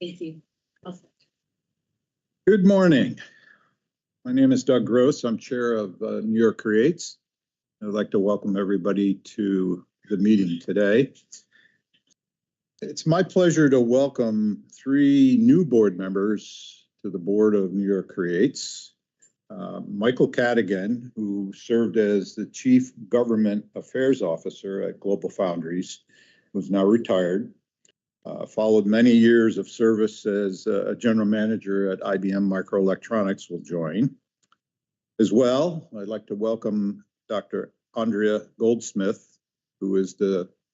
Thank you. Good morning. My name is Doug Gross. I'm chair of New York Creates. I'd like to welcome everybody to the meeting today. It's my pleasure to welcome 3 new board members to the board of New York Creates. Michael Cadigan, who served as the Chief Government Affairs Officer at Global Foundries, who's now retired. Followed many years of service as a general manager at IBM Microelectronics, will join. As well, I'd like to welcome Dr. Andrea Goldsmith, who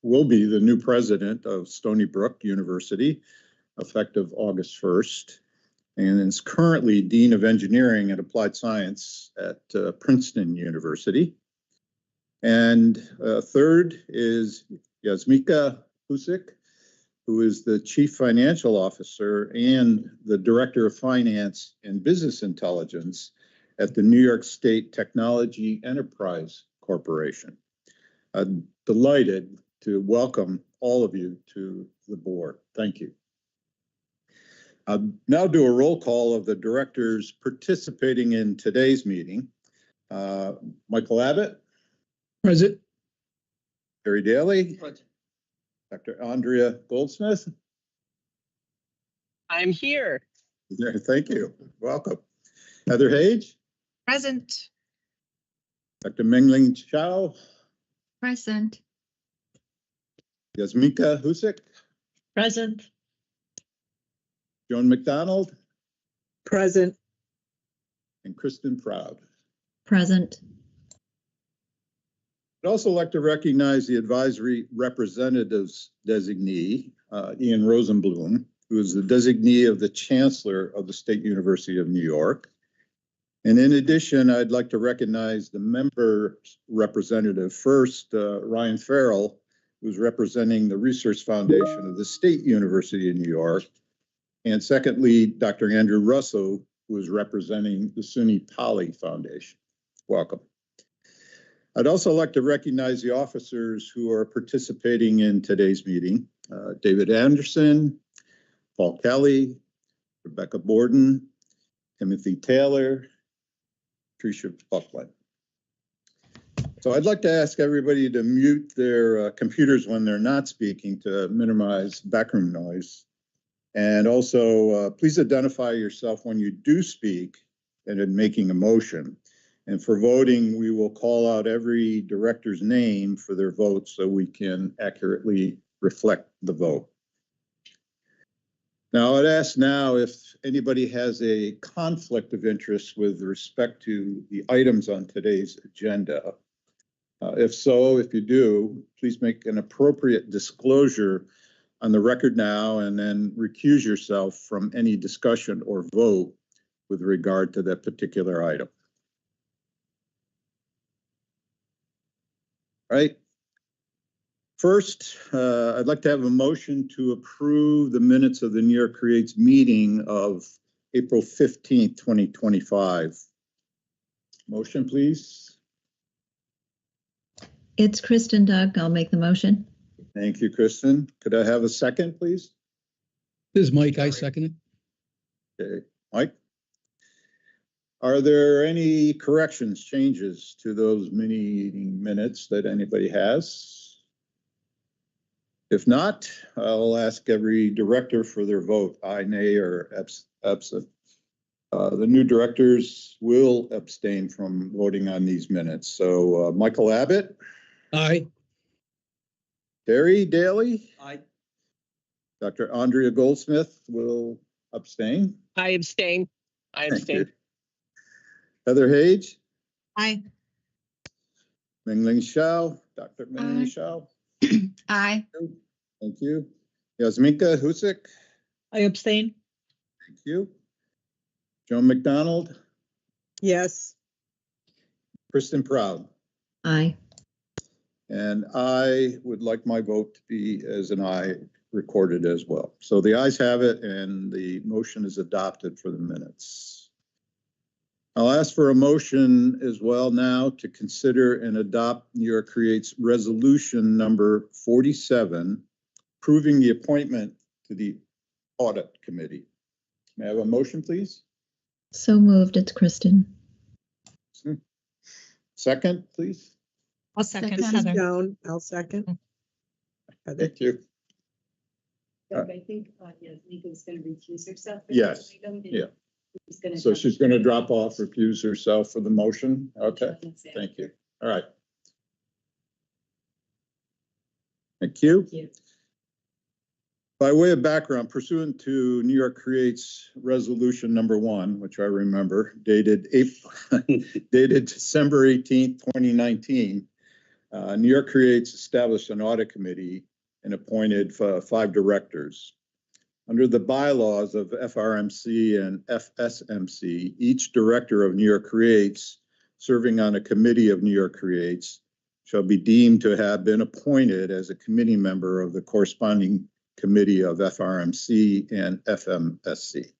will be the new president of Stony Brook University, effective August 1st, and is currently Dean of Engineering and Applied Science at Princeton University. And third is Yasmika Husik, who is the Chief Financial Officer and the Director of Finance and Business Intelligence at the New York State Technology Enterprise Corporation. I'm delighted to welcome all of you to the board. Thank you. I'll now do a roll call of the directors participating in today's meeting. Michael Abbott. Present. Terry Daly. Present. Dr. Andrea Goldsmith. I'm here. Thank you. Welcome. Heather Hage. Present. Dr. Mingling Chao. Present. Yasmika Husik. Present. Joan McDonald. Present. And Kristen Proud. Present. I'd also like to recognize the advisory representatives designee, Ian Rosenblum, who is the designee of the Chancellor of the State University of New York. And in addition, I'd like to recognize the member representative first, Ryan Farrell, who's representing the Research Foundation of the State University of New York. And secondly, Dr. Andrew Russell, who is representing the SUNY Poly Foundation. Welcome. I'd also like to recognize the officers who are participating in today's meeting. David Anderson, Paul Kelly, Rebecca Borden, Timothy Taylor, Tricia Buckland. So I'd like to ask everybody to mute their computers when they're not speaking to minimize background noise. And also, please identify yourself when you do speak and in making a motion. And for voting, we will call out every director's name for their vote so we can accurately reflect the vote. Now, I'd ask now if anybody has a conflict of interest with respect to the items on today's agenda. If so, if you do, please make an appropriate disclosure on the record now and then recuse yourself from any discussion or vote with regard to that particular item. Right. First, I'd like to have a motion to approve the minutes of the New York Creates meeting of April 15th, 2025. Motion, please. It's Kristen, Doug. I'll make the motion. Thank you, Kristen. Could I have a second, please? This is Mike. I second it. Okay, Mike. Are there any corrections, changes to those meeting minutes that anybody has? If not, I'll ask every director for their vote, aye, nay, or absent. The new directors will abstain from voting on these minutes. So Michael Abbott. Aye. Terry Daly. Aye. Dr. Andrea Goldsmith will abstain. I abstain. I Thank abstain. you. Heather Hage. Aye. Mingling Shao. Dr. Mingling Shao. Aye. Thank you. Yasmika Husik. I abstain. Thank you. Joan McDonald. Yes. Kristen Proud. Aye. And I would like my vote to be as an aye recorded as well. So the ayes have it and the motion is adopted for the minutes. I'll ask for a motion as well now to consider and adopt New York Creates resolution number 47, approving the appointment to the Audit Committee. May I have a motion, please? So moved. It's Kristen. Second, please. I'll second This is Heather. Joan. I'll second. Heather. Thank you. Doug, I think, Yasmika's gonna recuse herself. for Yes, this item, and yeah. who's gonna So have- she's going to drop off, recuse herself for the motion. Okay, thank you. All right. Thank you. Thank you. By way of background, pursuant to New York Creates Resolution Number 1, which I remember, dated December 18th, 2019, New York Creates established an audit committee and appointed 5 directors. Under the bylaws of FRMC and FSMC, each director of New York Creates serving on a committee of New York Creates shall be deemed to have been appointed as a committee member of the corresponding committee of FRMC and FMSC.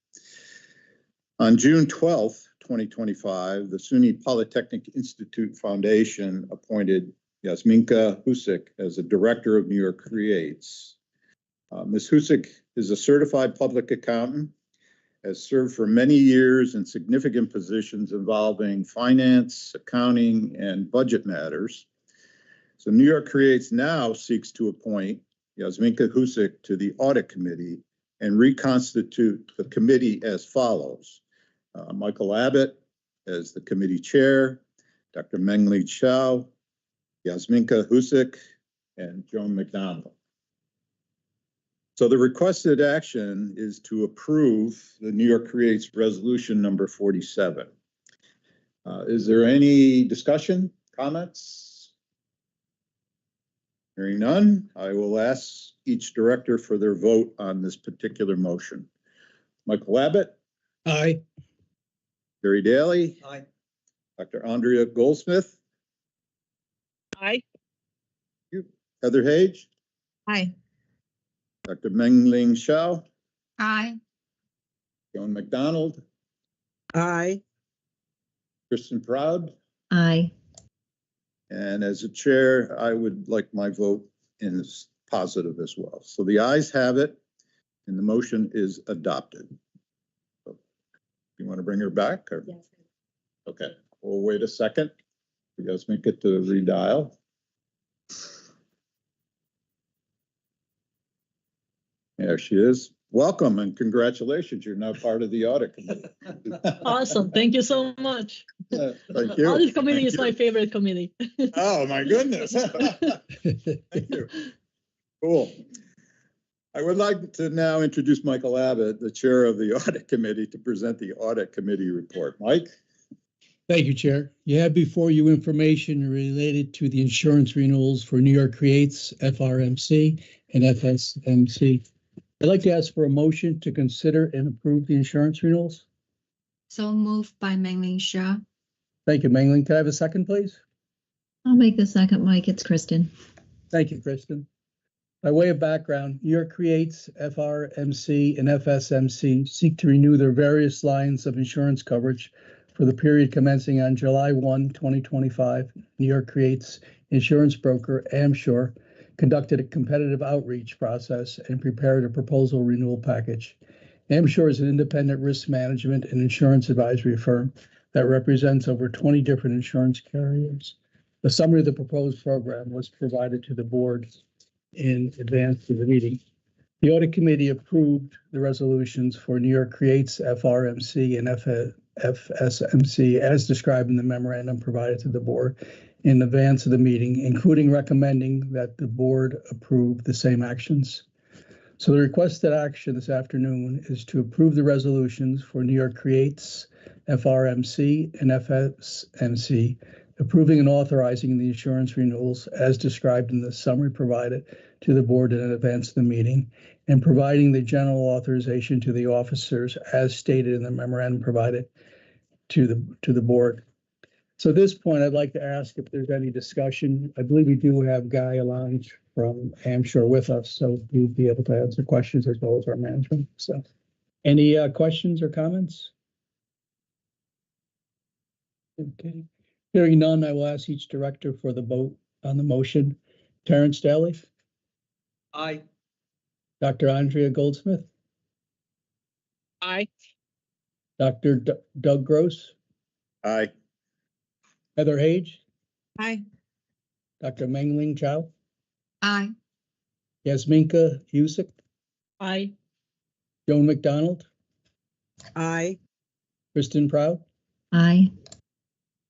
On June 12th, 2025, the SUNY Polytechnic Institute Foundation appointed Yasminka Husik as a director of New York Creates. Ms. Husik is a certified public accountant, has served for many years in significant positions involving finance, accounting, and budget matters. So New York Creates now seeks to appoint Yasminka Husik to the Audit Committee and reconstitute the committee as follows. Michael Abbott as the committee chair, Dr. Mengli Chao, Yasminka Husik, and Joan McDonald. So the requested action is to approve the New York Creates Resolution Number 47. Is there any discussion, comments? Hearing none, I will ask each director for their vote on this particular motion. Michael Abbott, Aye. Gary Daly, Aye. Dr. Andrea Goldsmith, Aye. Heather Hage, Aye. Dr. Mengling Shao, Aye. Joan McDonald, Aye. Kristen Proud, Aye. and as a chair, I would like my vote in as positive as well. So the ayes have it, and the motion is adopted. So, you want to bring her back, or? Yes. Okay, we'll wait a second. You guys make it to redial. There she is. Welcome and congratulations. You're now part of the audit committee. Awesome. Thank you so much. Thank you. Audit committee Thank is my you. favorite committee. Oh, my goodness. Thank you. Cool. I would like to now introduce Michael Abbott, the chair of the audit committee, to present the audit committee report. Mike? Thank you, Chair. You have before you information related to the insurance renewals for New York Creates, FRMC, and FSMC. I'd like to ask for a motion to consider and approve the insurance renewals. So moved by Mengling Shaw. Thank you, Mengling. Can I have a second, please? I'll make the second, Mike. It's Kristen. Thank you, Kristen. By way of background, New York Creates, FRMC, and FSMC seek to renew their various lines of insurance coverage for the period commencing on July 1, 2025. New York Creates insurance broker Amsure conducted a competitive outreach process and prepared a proposal renewal package. Amsure is an independent risk management and insurance advisory firm that represents over 20 different insurance carriers. A summary of the proposed program was provided to the board in advance of the meeting. The audit committee approved the resolutions for New York Creates, FRMC, and FSMC as described in the memorandum provided to the board in advance of the meeting, including recommending that the board approve the same actions. So the requested action this afternoon is to approve the resolutions for New York Creates, FRMC, and FSMC, approving and authorizing the insurance renewals as described in the summary provided to the board in advance of the meeting, and providing the general authorization to the officers as stated in the memorandum provided to the board. So at this point, I'd like to ask if there's any discussion. I believe we do have Guy Alonge from Amsure with us, so he'd be able to answer questions as well as our management. So any questions or comments? Okay. Hearing none, I will ask each director for the vote on the motion. Terrence Daly, Aye. Dr. Andrea Goldsmith, Aye. Dr. Doug Gross, Aye. Heather Hage, Aye. Dr. Mengling Chow, Aye. Yasminka Husick, Aye. Joan McDonald, Aye. Kristen Proud. Aye.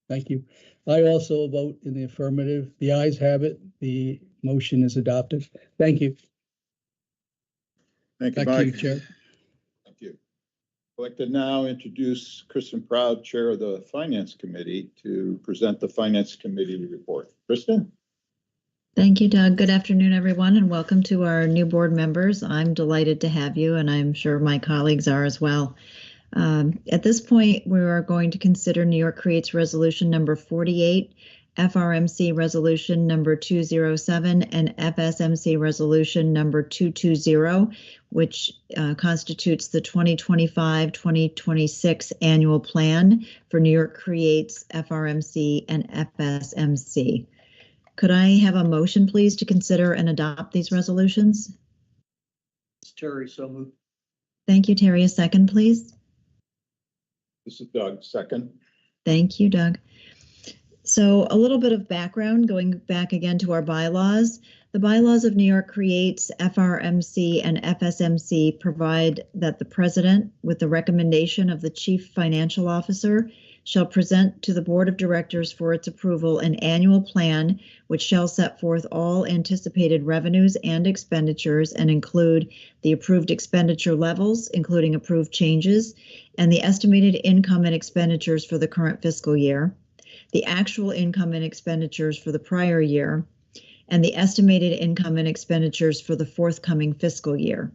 Thank you. I also vote in the affirmative. The ayes have it. The motion is adopted. Thank you. Thank you, Back to you, Mike. Chair. Thank you. I'd like to now introduce Kristen Proud, Chair of the Finance Committee, to present the Finance Committee report. Kristen? Thank you, Doug. Good afternoon, everyone, and welcome to our new board members. I'm delighted to have you, and I'm sure my colleagues are as well. At this point, we are going to consider New York Creates Resolution number 48, FRMC Resolution number 207, and FSMC Resolution number 220, which constitutes the 2025-2026 annual plan for New York Creates, FRMC, and FSMC. Could I have a motion, please, to consider and adopt these resolutions? Terry, so moved. Thank you, Terry. A second, please. This is Doug, second. Thank you, Doug. So a little bit of background, going back again to our bylaws. The bylaws of New York Creates, FRMC, and FSMC provide that the president, with the recommendation of the chief financial officer, shall present to the board of directors for its approval an annual plan which shall set forth all anticipated revenues and expenditures and include the approved expenditure levels, including approved changes, and the estimated income and expenditures for the current fiscal year, the actual income and expenditures for the prior year, and the estimated income and expenditures for the forthcoming fiscal year.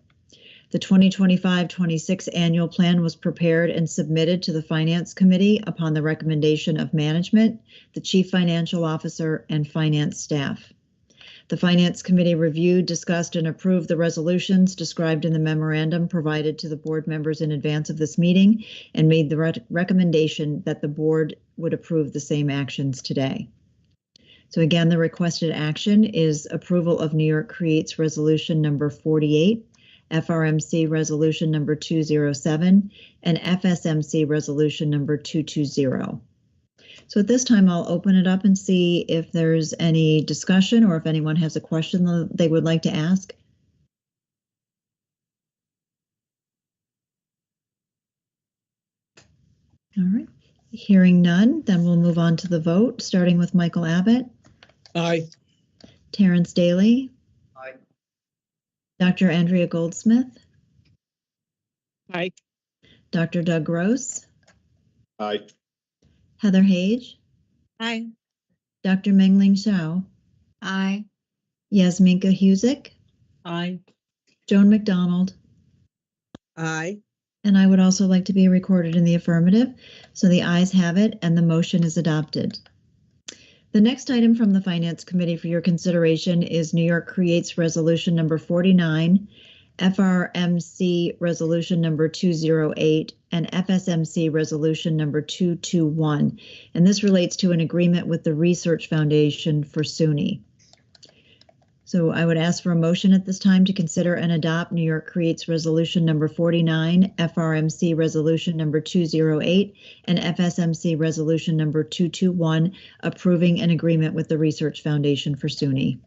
The 2025-26 annual plan was prepared and submitted to the Finance Committee upon the recommendation of management, the Chief Financial Officer, and finance staff. The Finance Committee reviewed, discussed, and approved the resolutions described in the memorandum provided to the board members in advance of this meeting and made the recommendation that the board would approve the same actions today. So again, the requested action is approval of New York Creates Resolution number 48, FRMC Resolution number 207, and FSMC Resolution number 220. So at this time, I'll open it up and see if there's any discussion or if anyone has a question that they would like to ask. All right, hearing none, then we'll move on to the vote, starting with Michael Abbott, Aye. Terrence Daly, Aye. Dr. Andrea Goldsmith, Aye. Dr. Doug Gross, Aye. Heather Hage, Aye. Dr. Mengling Xiao, Aye. Yasminka Husick, Aye. Joan McDonald, Aye. and I would also like to be recorded in the affirmative. So the ayes have it and the motion is adopted. The next item from the Finance Committee for your consideration is New York Creates Resolution number 49, FRMC Resolution number 208, and FSMC Resolution number 221. And this relates to an agreement with the Research Foundation for SUNY. So I would ask for a motion at this time to consider and adopt New York Creates Resolution number 49, FRMC Resolution number 208, and FSMC Resolution number 221, approving an agreement with the Research Foundation for SUNY.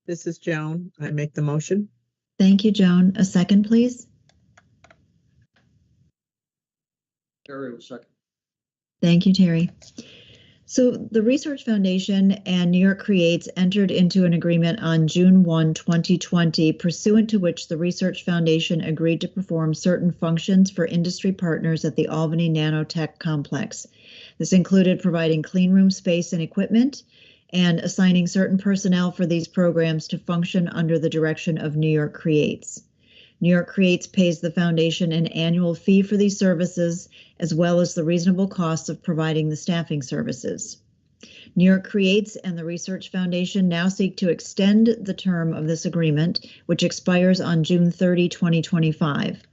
This is Joan. I make the motion. Thank you, Joan. A second, please. Terry will second. Thank you, Terry. So the Research Foundation and New York Creates entered into an agreement on June 1, 2020, pursuant to which the Research Foundation agreed to perform certain functions for industry partners at the Albany Nanotech Complex. This included providing clean room space and equipment and assigning certain personnel for these programs to function under the direction of New York Creates. New York Creates pays the foundation an annual fee for these services, as well as the reasonable costs of providing the staffing services. New York Creates and the Research Foundation now seek to extend the term of this agreement, which expires on June 30, 2025.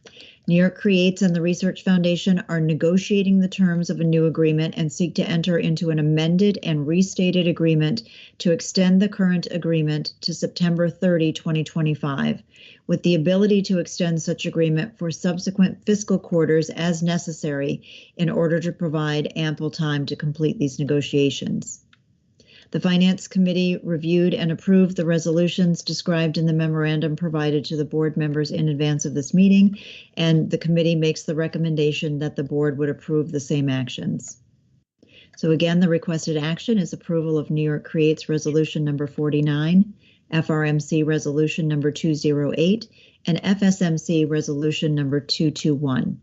New York Creates and the Research Foundation are negotiating the terms of a new agreement and seek to enter into an amended and restated agreement to extend the current agreement to September 30, 2025, with the ability to extend such agreement for subsequent fiscal quarters as necessary in order to provide ample time to complete these negotiations. The Finance Committee reviewed and approved the resolutions described in the memorandum provided to the board members in advance of this meeting, and the committee makes the recommendation that the board would approve the same actions. So again, the requested action is approval of New York Creates Resolution number 49, FRMC Resolution number 208, and FSMC Resolution number 221.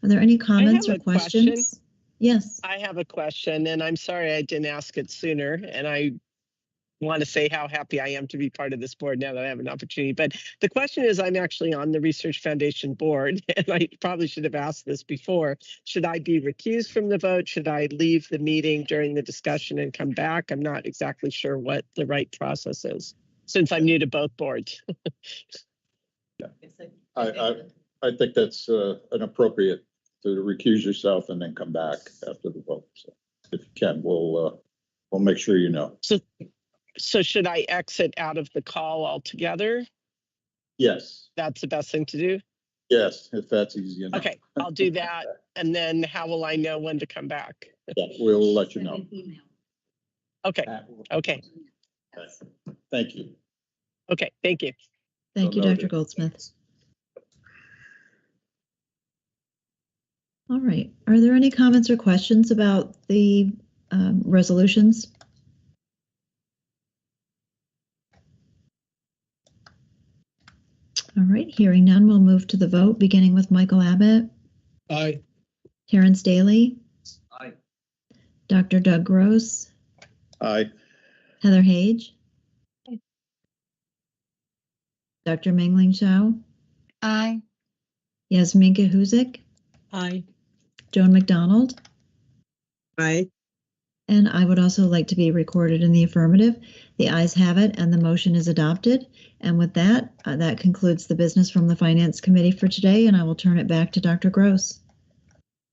Are there any comments or a question. questions? Yes. I have a question, and I'm sorry I didn't ask it sooner. And I want to say how happy I am to be part of this board now that I have an opportunity. But the question is, I'm actually on the Research Foundation board, and I probably should have asked this before. Should I be recused from the vote? Should I leave the meeting during the discussion and come back? I'm not exactly sure what the right process is, since I'm new to both boards. I think that's an appropriate to recuse yourself and then come back after the vote. So if you can, we'll make sure you know. So should I exit out of the call altogether? Yes, That's the best thing to do? yes, if that's easy enough. Okay, I'll do that. And then how will I know when to come back? Yeah, we'll let you Send know. an email. Okay, okay, Thank you. okay, thank you. Thank you, So Dr. noted. Goldsmith. All right. Are there any comments or questions about the resolutions? All right. Hearing none, we'll move to the vote, beginning with Michael Abbott, Aye. Terrence Daly, Aye. Dr. Doug Gross, Aye. Heather Hage, Dr. Mengling Shao, Aye. Yasminka Huzik, Aye. Joan McDonald, Aye. and I would also like to be recorded in the affirmative. The ayes have it, and the motion is adopted. And with that, that concludes the business from the Finance Committee for today, and I will turn it back to Dr. Gross.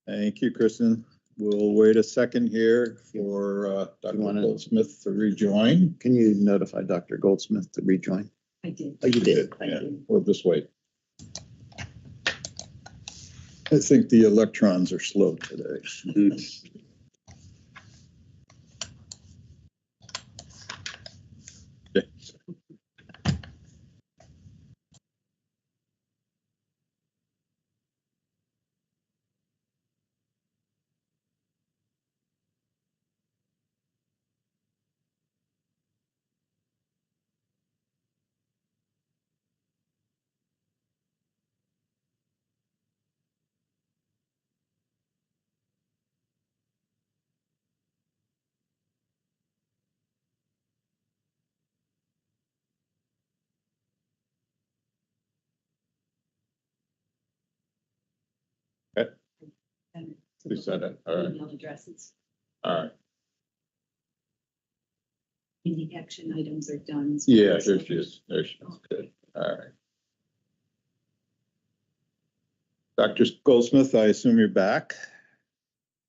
Thank you, Kristen. We'll wait a second here for Dr. Goldsmith to rejoin. Can you notify Dr. Goldsmith to rejoin? I did. Oh, you did. Thank Yeah, you. we'll just wait. I think the electrons are slow today. Okay. And We said it. All right. email addresses. All right. And the action items are done. Yeah, there she is. There she is. Good. All right. Dr. Goldsmith, I assume you're back?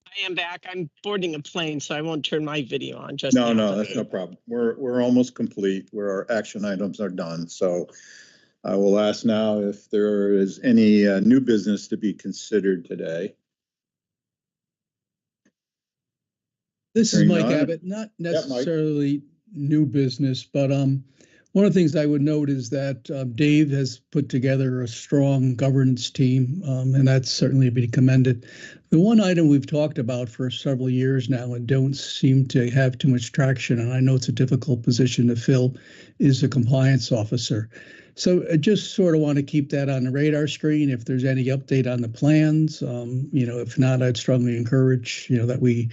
I am back. I'm boarding a plane, so I won't turn my video on just No, now. no, that's no problem. We're almost complete where our action items are done. So I will ask now if there is any new business to be considered today. This is Hearing Mike none. Abbott, not Mike. necessarily new business, but one of the things I would note is that Dave has put together a strong governance team, and that's certainly to be commended. The one item we've talked about for several years now and don't seem to have too much traction, and I know it's a difficult position to fill, is a compliance officer. So I just sort of want to keep that on the radar screen. If there's any update on the plans, if not, I'd strongly encourage, that we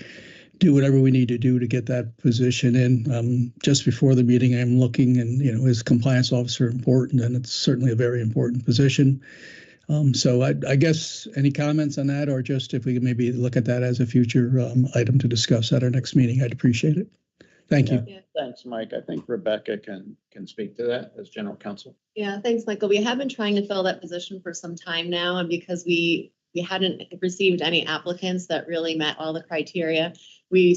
do whatever we need to do to get that position in. Just before the meeting, I'm looking and, is compliance officer important? And it's certainly a very important position. So I guess any comments on that, or just if we could maybe look at that as a future item to discuss at our next meeting, I'd appreciate it. Thank you. Thanks, Mike. I think Rebecca can speak to that as general counsel. Yeah, thanks, Michael. We have been trying to fill that position for some time now, and because we hadn't received any applicants that really met all the criteria, we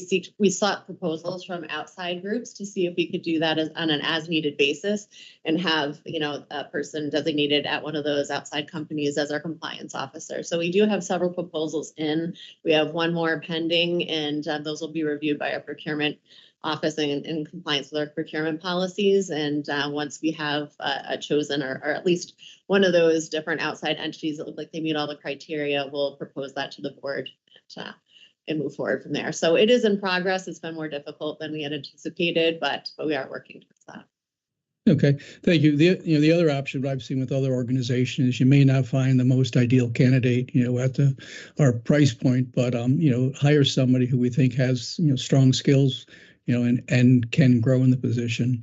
sought proposals from outside groups to see if we could do that on an as-needed basis and have, a person designated at one of those outside companies as our compliance officer. So we do have several proposals in. We have one more pending, and those will be reviewed by our procurement office in compliance with our procurement policies. And once we have chosen or at least one of those different outside entities that look like they meet all the criteria, we'll propose that to the board and move forward from there. So it is in progress. It's been more difficult than we had anticipated, but we are working towards that. Okay, thank you. The other option that I've seen with other organizations is you may not find the most ideal candidate, at our price point, but hire somebody who we think has strong skills, and can grow in the position.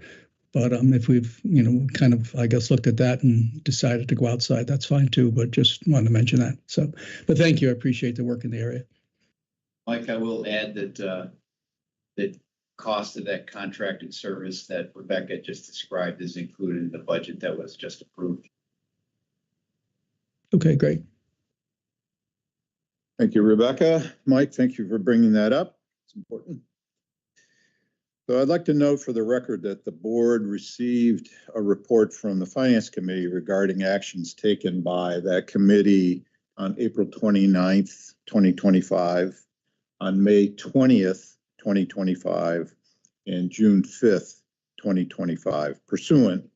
But if we've kind of, I guess, looked at that and decided to go outside, that's fine too. But just wanted to mention that. So, but thank you. I appreciate the work in the area. Mike, I will add that the cost of that contracted service that Rebecca just described is included in the budget that was just approved. Okay, great. Thank you, Rebecca. Mike, thank you for bringing that up. It's important. So I'd like to note for the record that the board received a report from the Finance Committee regarding actions taken by that committee on April 29th, 2025, on May 20th, 2025, and June 5th, 2025, pursuant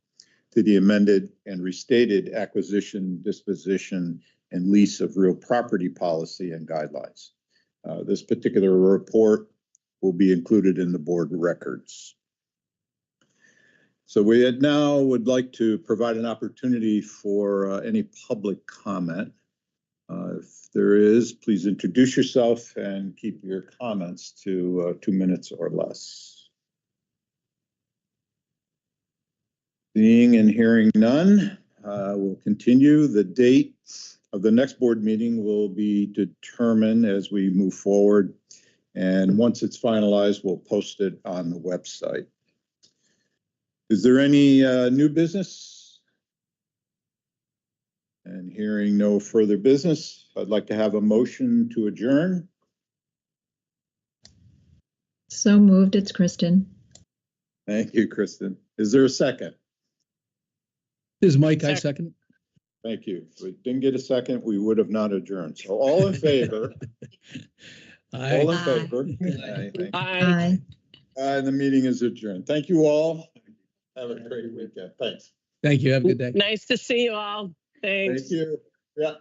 to the amended and restated acquisition, disposition, and lease of real property policy and guidelines. This particular report will be included in the board records. So we now would like to provide an opportunity for any public comment. If there is, please introduce yourself and keep your comments to 2 minutes or less. Seeing and hearing none, we'll continue. The date of the next board meeting will be determined as we move forward. And once it's finalized, we'll post it on the website. Is there any new business? And hearing no further business, I'd like to have a motion to adjourn. So moved. It's Kristen. Thank you, Kristen. Is there a second? This is Mike. I second. Thank you. If we didn't get a second, we would have not adjourned. So all in favor? Aye. All in favor? Aye. Aye. And the meeting is adjourned. Thank you all. Have a great weekend. Thanks. Thank you. Have a good day. Nice to see you all. Thanks. Thank you. Yeah.